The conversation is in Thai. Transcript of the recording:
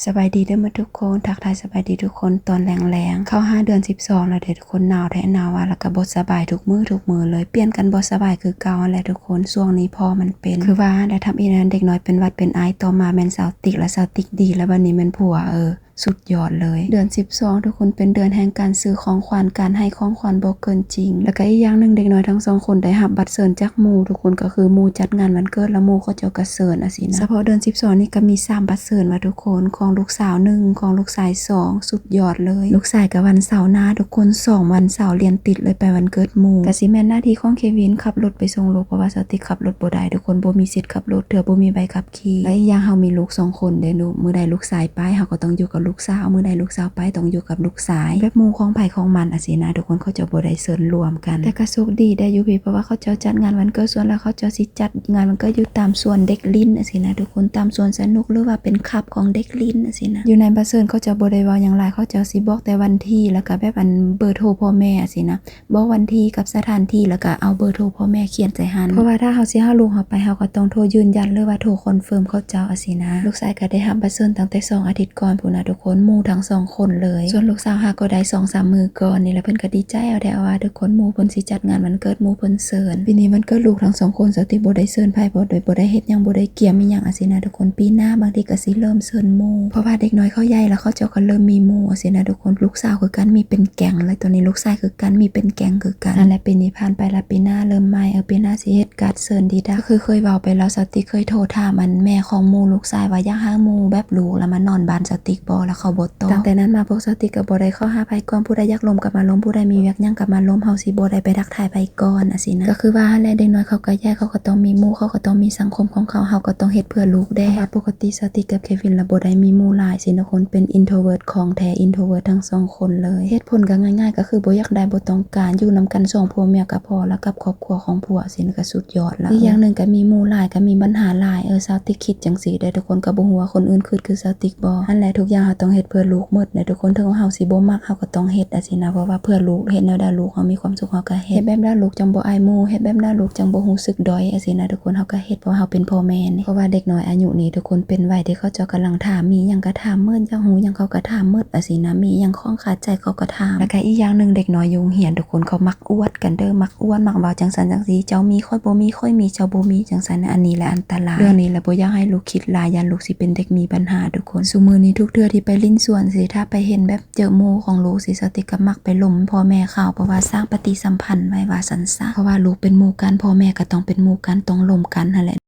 สบายดีเด้อมาทุกคนทักทายสบายดีทุกคนตอนแรงๆเข้า5 เดือน 12แล้วเด้อทุกคนหนาวแท้หนาวว่าแล้วก็บ่สบายทุกมื้อเลยเปลี่ยนกันบ่สบายคือเก่าแหละทุกคนช่วงนี้พอมันเป็นคือว่าได้ทำอีนั้นเด็กน้อยเป็นหวัดเป็นไอต่อมาแม่นสาวติ๊กและสาวติ๊กดีแล้วบัดนี้แม่นผัวสุดยอดเลยเดือน 12ทุกคนเป็นเดือนแห่งการซื้อของขวัญการให้ของขวัญบ่เกินจริงแล้วก็อีกอย่างนึงเด็กน้อยทั้ง2คนได้รับบัตรเชิญจากหมู่ทุกคนก็คือหมู่จัดงานวันเกิดแล้วหมู่เขาเจ้าก็เชิญสินะเฉพาะเดือน 12นี่ก็มี3บัตรเชิญว่าทุกคนของลูกสาว1ของลูกชาย2สุดยอดเลยลูกชายก็วันเสาร์หน้าทุกคน2วันเสาร์เรียนติดเลยไปวันเกิดหมู่ก็สิแม่นหน้าที่ของเควินขับรถไปส่งลูกเพราะว่าสติขับรถบ่ได้ทุกคนบ่มีสิทธิ์ขับรถเถื่อบ่มีใบขับขี่และอีกอย่างเฮามีลูก2คนเด้อลูกมื้อใดลูกชายไปเฮาก็ต้องอยู่กับลูกสาวมื้อใดลูกสาวไปต้องอยู่กับลูกชายแบบหมู่ของไผของมันสินะทุกคนเขาจะบ่ได้เชิญรวมกันแต่ก็โชคดีได้อยู่พี่เพราะว่าเขาจะจัดงานวันเกิดส่วนแล้วเขาจะสิจัดงานวันเกิดอยู่ตามส่วนเด็กลิ้นสินะทุกคนตามส่วนสนุกหรือว่าเป็นคลับของเด็กลิ้นสินะอยู่ในบัตรเชิญเขาจะบ่ได้เว้าหยังหลายเขาจะสิบอกแต่วันที่แล้วก็แบบอันเบอร์โทรพ่อแม่สินะบอกวันที่กับสถานที่แล้วก็เอาเบอร์โทรพ่อแม่เขียนใส่หันเพราะว่าถ้าเฮาสิลูกเฮาไปเฮาก็ต้องโทรยืนยันหรือว่าโทรคอนเฟิร์มเขาเจ้าสินะลูกชายก็ได้รับบัตรเชิญตั้งแต่2อาทิตย์ก่อนพุ่นน่ะทุกคนหมู่ทั้ง2คนเลยส่วนลูกสาวก็ได้ 2-3 มื้อก่อนนี่แหละเพิ่นก็ดีใจเอาได้ว่าทุกคนหมู่เพิ่นสิจัดงานวันเกิดหมู่เพิ่นเชิญปีนี้วันเกิดลูกทั้ง2คนสติบ่ได้เชิญไผบ่ได้เฮ็ดหยังบ่ได้เกี่ยมอีหยังสินะทุกคนปีหน้าบางทีก็สิเริ่มเชิญหมู่เพราะว่าเด็กน้อยเขาใหญ่แล้วเขาเจ้าก็เริ่มมีหมู่สินะทุกคนลูกสาวคือกันมีเป็นแก๊งเลยตัวนี้ลูกชายคือกันมีเป็นแก๊งคือกันนั่นแหละปีนี้ผ่านไปแล้วปีหน้าเริ่มใหม่ปีหน้าสิเฮ็ดการเชิญดีดาคือเคยเว้าไปแล้วสติเคยโทรถามมันแม่ของหมู่ลูกชายว่าอยากหาหมู่แบบลูกแล้วมานอนบ้านสติบ่แล้วเขาบ่ตอบตั้งแต่นั้นมาพวกสติก็บ่ได้เข้าหาไผก่อนผู้ใดอยากล้มก็มาล้มผู้ใดมีเวียกหยังก็มาล้มเฮาสิบ่ได้ไปทักทายไผก่อนสินะก็คือว่าหั่นแหละเด็กน้อยเขาก็แยกเขาก็ต้องมีหมู่เขาก็ต้องมีสังคมของเขาเฮาก็ต้องเฮ็ดเพื่อลูกได้ปกติสติกับเควินละบ่ได้มีหมู่หลายสินะคนเป็น introvert ของแท้ introvert ทั้ง2คนเลยเหตุผลก็ง่ายๆก็คือบ่อยากได้บ่ต้องการอยู่นำกัน2ผัวเมียก็พอแล้วกับครอบครัวของผัวสิก็สุดยอดแล้วอีกอย่างนึงก็มีหมู่หลายก็มีปัญหาหลายสาวติคิดจังซี่ได้ทุกคนก็บ่ฮู้ว่าคนอื่นคือสาวติบ่นั่นแหละทุกอย่างเฮาต้องเฮ็ดเพื่อลูกหมดได้ทุกคนถึงเฮาสิบ่มักเฮาก็ต้องเฮ็ดสินะเพราะว่าเพื่อลูกเฮ็ดแนวใดลูกเฮามีความสุขเฮาก็เฮ็ดแบบนั้นลูกจังบ่อายหมู่เฮ็ดแบบนั้นลูกจังบ่รู้สึกด้อยสินะทุกคนเฮาก็เฮ็ดเพราะเฮาเป็นพ่อแม่นี่เพราะว่าเด็กน้อยอายุนี้ทุกคนเป็นวัยที่เขาจะกำลังถามมีหยังก็ถามเมิดอยากรู้หยังเขาก็ถามเมิดสินะมีหยังข้องคาใจเขาก็ถามแล้วก็อีกอย่างนึงเด็กน้อยอยู่โรงเรียนทุกคนเขามักอวดกันเด้อมักอวดมักเว้าจังซั่นจังซี่เจ้ามีค่อยบ่มีค่อยมีเจ้าบ่มีจังซั่นอันนี้แหละอันตรายเรื่องนี้แหละบ่อยากให้ลูกคิดหลายยันลูกสิเป็นเด็กมีปัญหาทุกคนซุมื้อนี้ทุกเทื่อที่ไปลิ้นสวนสิถ้าไปเห็นแบบเจอหมู่ของลูกสิสติก็มักไปล้มพ่อแม่เขาเพราะว่าสร้างปฏิสัมพันธ์ไว้ว่าซั่นซะเพราะว่าลูกเป็นหมู่กันพ่อแม่ก็ต้องเป็นหมู่กันต้องล้มกันนั่นแหละ